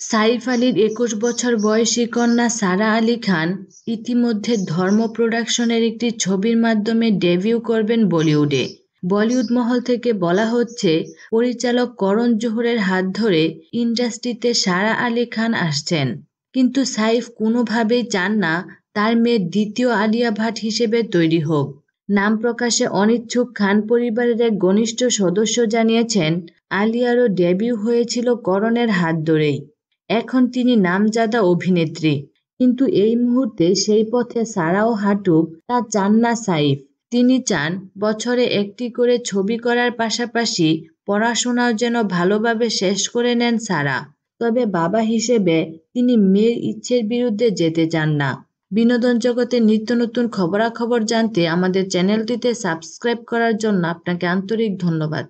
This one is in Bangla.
সাইফ আলীর ২১ বছর বয়সী কন্যা সারা আলী খান ইতিমধ্যে ধর্ম প্রোডাকশনের একটি ছবির মাধ্যমে ডেবিউ করবেন বলিউডে। বলিউড মহল থেকে বলা হচ্ছে, পরিচালক করণ জোহরের হাত ধরে ইন্ডাস্ট্রিতে সারা আলী খান আসছেন। কিন্তু সাইফ কোনোভাবেই চান না তার মেয়ে দ্বিতীয় আলিয়া ভাট হিসেবে তৈরি হোক। নাম প্রকাশে অনিচ্ছুক খান পরিবারের এক ঘনিষ্ঠ সদস্য জানিয়েছেন, আলিয়ারও ডেবিউ হয়েছিল করণের হাত ধরেই। এখন তিনি নামজাদা অভিনেত্রী, কিন্তু এই মুহূর্তে সেই পথে সারাও হাঁটুক তা চান না সাইফ। তিনি চান বছরে একটি করে ছবি করার পাশাপাশি পড়াশোনাও যেন ভালোভাবে শেষ করে নেন সারা। তবে বাবা হিসেবে তিনি মেয়ের ইচ্ছের বিরুদ্ধে যেতে চান না। বিনোদন জগতের নিত্য নতুন খবরাখবর জানতে আমাদের চ্যানেলটিতে সাবস্ক্রাইব করার জন্য আপনাকে আন্তরিক ধন্যবাদ।